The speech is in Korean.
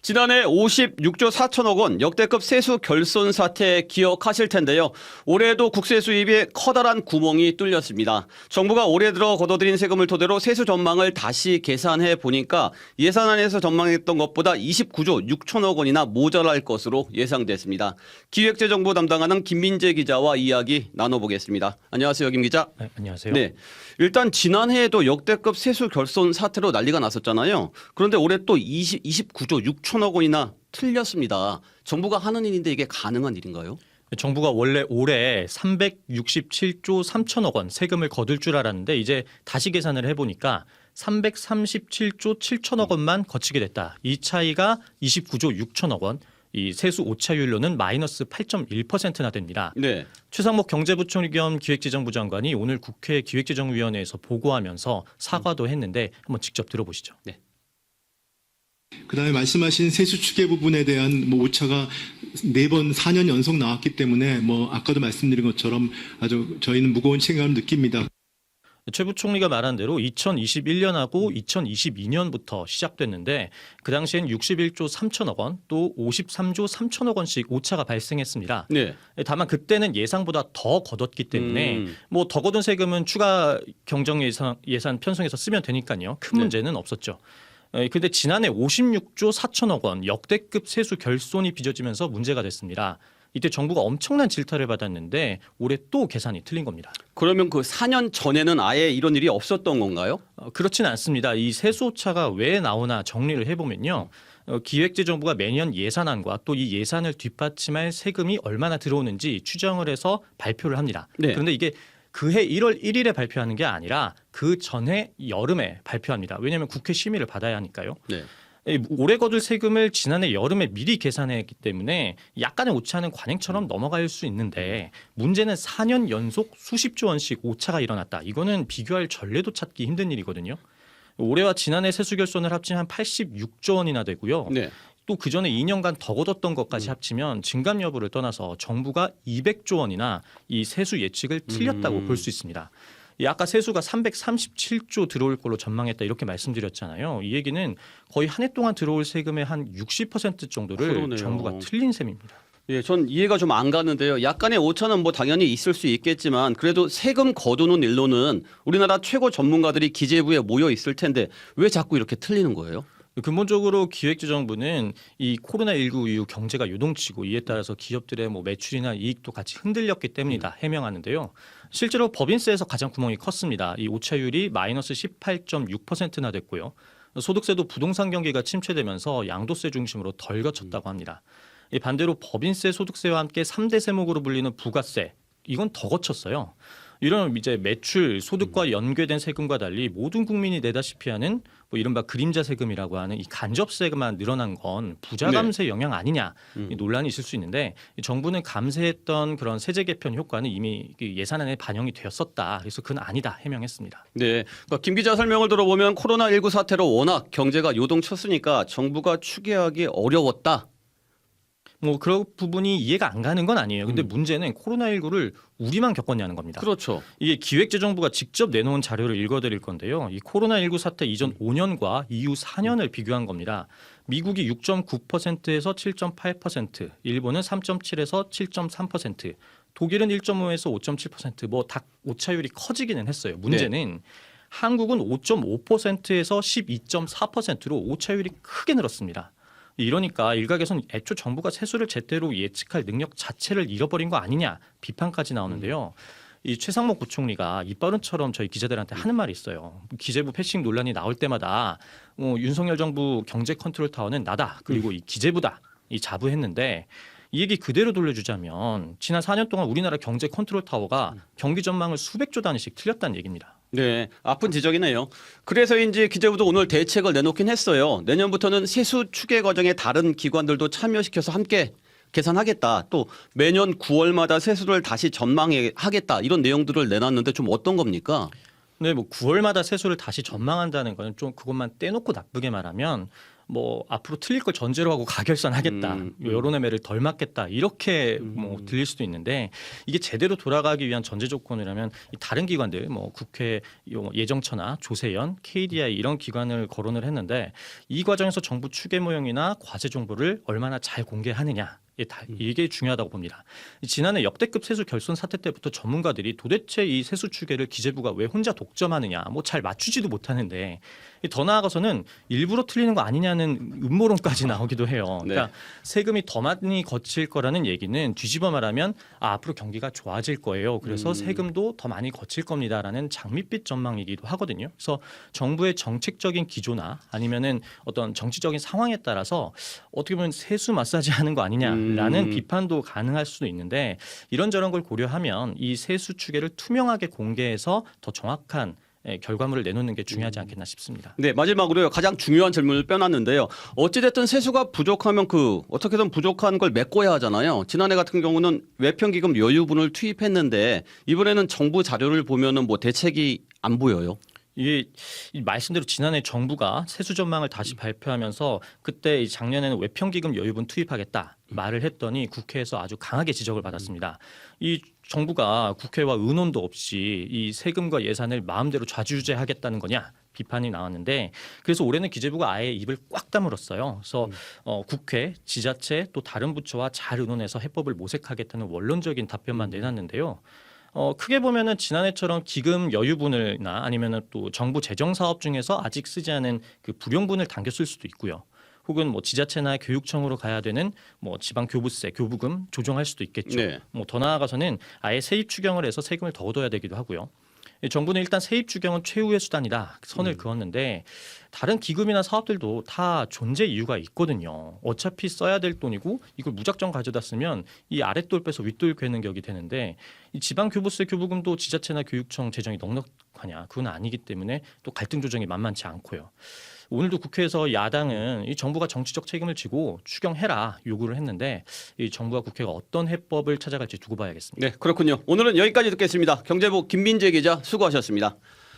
지난해 56조 4천억 원 역대급 세수 결손 사태 기억하실 텐데요. 올해도 국세 수입에 커다란 구멍이 뚫렸습니다. 정부가 올해 들어 걷어들인 세금을 토대로 세수 전망을 다시 계산해 보니까 예산안에서 전망했던 것보다 29조 6천억 원이나 모자랄 것으로 예상됐습니다. 기획재정부 담당하는 김민재 기자와 이야기 나눠보겠습니다. 안녕하세요, 김 기자. 네, 안녕하세요. 네, 일단 지난해에도 역대급 세수 결손 사태로 난리가 났었잖아요. 그런데 올해 또 29조 6천억 원이나 틀렸습니다. 정부가 하는 일인데 이게 가능한 일인가요? 정부가 원래 올해 367조 3천억 원 세금을 거둘 줄 알았는데 이제 다시 계산을 해보니까 337조 7천억 원만 거치게 됐다. 이 차이가 29조 6천억 원. 이 세수 오차율로는 마이너스 8.1%나 됩니다. 네. 최상목 경제부총리 겸 기획재정부 장관이 오늘 국회 기획재정위원회에서 보고하면서 사과도 했는데 한번 직접 들어보시죠. 네. 그다음에 말씀하신 세수 추계 부분에 대한 오차가 4번 4년 연속 나왔기 때문에 아까도 말씀드린 것처럼 아주 저희는 무거운 책임감을 느낍니다. 최 부총리가 말한 대로 2021년하고 2022년부터 시작됐는데 그 당시엔 61조 3천억 원 또 53조 3천억 원씩 오차가 발생했습니다. 네. 다만 그때는 예상보다 더 거뒀기 때문에 더 거둔 세금은 추가 경정 예산 편성해서 쓰면 되니까요. 큰 문제는 없었죠. 그런데 지난해 56조 4천억 원 역대급 세수 결손이 빚어지면서 문제가 됐습니다. 이때 정부가 엄청난 질타를 받았는데 올해 또 계산이 틀린 겁니다. 그러면 그 4년 전에는 아예 이런 일이 없었던 건가요? 그렇지는 않습니다. 이 세수 오차가 왜 나오나 정리를 해보면요. 기획재정부가 매년 예산안과 또 이 예산을 뒷받침할 세금이 얼마나 들어오는지 추정을 해서 발표를 합니다. 네. 그런데 이게 그해 1월 1일에 발표하는 게 아니라 그 전해 여름에 발표합니다. 왜냐하면 국회 심의를 받아야 하니까요. 네. 올해 거둘 세금을 지난해 여름에 미리 계산했기 때문에 약간의 오차는 관행처럼 넘어갈 수 있는데 문제는 4년 연속 수십조 원씩 오차가 일어났다. 이거는 비교할 전례도 찾기 힘든 일이거든요. 올해와 지난해 세수 결손을 합치면 한 86조 원이나 되고요. 네. 또 그전에 2년간 더 걷었던 것까지 합치면 증감 여부를 떠나서 정부가 200조 원이나 이 세수 예측을 틀렸다고 볼 수 있습니다. 아까 세수가 337조 들어올 걸로 전망했다 이렇게 말씀드렸잖아요. 이 얘기는 거의 한 해 동안 들어올 세금의 한 60% 정도를 그러네요. 정부가 틀린 셈입니다. 예, 전 이해가 좀 안 가는데요. 약간의 오차는 당연히 있을 수 있겠지만 그래도 세금 거두는 일로는 우리나라 최고 전문가들이 기재부에 모여 있을 텐데 왜 자꾸 이렇게 틀리는 거예요? 근본적으로 기획재정부는 이 코로나19 이후 경제가 요동치고 이에 따라서 기업들의 매출이나 이익도 같이 흔들렸기 때문이다 해명하는데요. 실제로 법인세에서 가장 구멍이 컸습니다. 이 오차율이 마이너스 18.6%나 됐고요. 소득세도 부동산 경기가 침체되면서 양도세 중심으로 덜 거쳤다고 합니다. 반대로 법인세, 소득세와 함께 3대 세목으로 불리는 부가세 이건 더 거쳤어요. 이런 이제 매출, 소득과 연계된 세금과 달리 모든 국민이 내다시피 하는 이른바 그림자 세금이라고 하는 이 간접세만 늘어난 건 부자 감세 영향 아니냐 이 논란이 있을 수 있는데 정부는 감세했던 그런 세제 개편 효과는 이미 예산안에 반영이 되었었다. 그래서 그건 아니다 해명했습니다. 네, 그러니까 김 기자 설명을 들어보면 코로나19 사태로 워낙 경제가 요동쳤으니까 정부가 추계하기 어려웠다. 그런 부분이 이해가 안 가는 건 아니에요. 근데 문제는 코로나19를 우리만 겪었냐는 겁니다. 그렇죠. 이게 기획재정부가 직접 내놓은 자료를 읽어드릴 건데요. 이 코로나19 사태 이전 5년과 이후 4년을 비교한 겁니다. 미국이 6.9%에서 7.8%, 일본은 3.7에서 7.3%, 독일은 1.5에서 5.7%, 다 오차율이 커지기는 했어요. 문제는 한국은 5.5%에서 12.4%로 오차율이 크게 늘었습니다. 이러니까 일각에선 애초 정부가 세수를 제대로 예측할 능력 자체를 잃어버린 거 아니냐 비판까지 나오는데요. 이 최상목 부총리가 입버릇처럼 저희 기자들한테 하는 말이 있어요. 기재부 패싱 논란이 나올 때마다 윤석열 정부 경제 컨트롤 타워는 나다. 그리고 이 기재부다. 이 자부했는데 이 얘기 그대로 돌려주자면 지난 4년 동안 우리나라 경제 컨트롤 타워가 경기 전망을 수백조 단위씩 틀렸다는 얘기입니다. 네, 아픈 지적이네요. 그래서인지 기재부도 오늘 대책을 내놓긴 했어요. 내년부터는 세수 추계 과정에 다른 기관들도 참여시켜서 함께 계산하겠다. 또 매년 9월마다 세수를 다시 전망하겠다. 이런 내용들을 내놨는데 좀 어떤 겁니까? 네, 9월마다 세수를 다시 전망한다는 건 좀 그것만 떼놓고 나쁘게 말하면 뭐 앞으로 틀릴 걸 전제로 하고 가결선하겠다, 여론의 매를 덜 맞겠다 이렇게 뭐 들릴 수도 있는데 이게 제대로 돌아가기 위한 전제 조건이라면 이 다른 기관들 뭐 국회 예정처나 조세현, KDI 이런 기관을 거론을 했는데 이 과정에서 정부 추계 모형이나 과세 정보를 얼마나 잘 공개하느냐. 이게 중요하다고 봅니다. 지난해 역대급 세수 결손 사태 때부터 전문가들이 도대체 이 세수 추계를 기재부가 왜 혼자 독점하느냐, 뭐 잘 맞추지도 못하는데 더 나아가서는 일부러 틀리는 거 아니냐는 음모론까지 나오기도 해요. 그러니까 세금이 더 많이 거칠 거라는 얘기는 뒤집어 말하면 앞으로 경기가 좋아질 거예요. 그래서 세금도 더 많이 거칠 겁니다라는 장밋빛 전망이기도 하거든요. 그래서 정부의 정책적인 기조나 아니면은 어떤 정치적인 상황에 따라서 어떻게 보면 세수 마사지하는 거 아니냐라는 비판도 가능할 수도 있는데 이런저런 걸 고려하면 이 세수 추계를 투명하게 공개해서 더 정확한 결과물을 내놓는 게 중요하지 않겠나 싶습니다. 네, 마지막으로요. 가장 중요한 질문을 빼놨는데요. 어찌됐든 세수가 부족하면 어떻게든 부족한 걸 메꿔야 하잖아요. 지난해 같은 경우는 외평기금 여유분을 투입했는데 이번에는 정부 자료를 보면은 뭐 대책이 안 보여요. 이게 말씀대로 지난해 정부가 세수 전망을 다시 발표하면서 그때 작년에는 외평기금 여유분 투입하겠다 말을 했더니 국회에서 아주 강하게 지적을 받았습니다. 이 정부가 국회와 의논도 없이 이 세금과 예산을 마음대로 좌지우지하겠다는 거냐 비판이 나왔는데 그래서 올해는 기재부가 아예 입을 꽉 다물었어요. 그래서 국회, 지자체 또 다른 부처와 잘 의논해서 해법을 모색하겠다는 원론적인 답변만 내놨는데요. 크게 보면은 지난해처럼 기금 여유분을나 아니면은 또 정부 재정 사업 중에서 아직 쓰지 않은 그 불용분을 당겨 쓸 수도 있고요. 혹은 뭐 지자체나 교육청으로 가야 되는 뭐 지방 교부세, 교부금 조정할 수도 있겠죠. 네. 뭐 더 나아가서는 아예 세입 추경을 해서 세금을 더 얻어야 되기도 하고요. 정부는 일단 세입 추경은 최후의 수단이다 선을 그었는데 다른 기금이나 사업들도 다 존재 이유가 있거든요. 어차피 써야 될 돈이고 이걸 무작정 가져다 쓰면 이 아랫돌 빼서 윗돌 괴는 격이 되는데 이 지방 교부세 교부금도 지자체나 교육청 재정이 넉넉하냐 그건 아니기 때문에 또 갈등 조정이 만만치 않고요. 오늘도 국회에서 야당은 이 정부가 정치적 책임을 지고 추경해라 요구를 했는데 이 정부와 국회가 어떤 해법을 찾아갈지 두고 봐야겠습니다. 네, 그렇군요. 오늘은 여기까지 듣겠습니다. 경제부 김민재 기자 수고하셨습니다.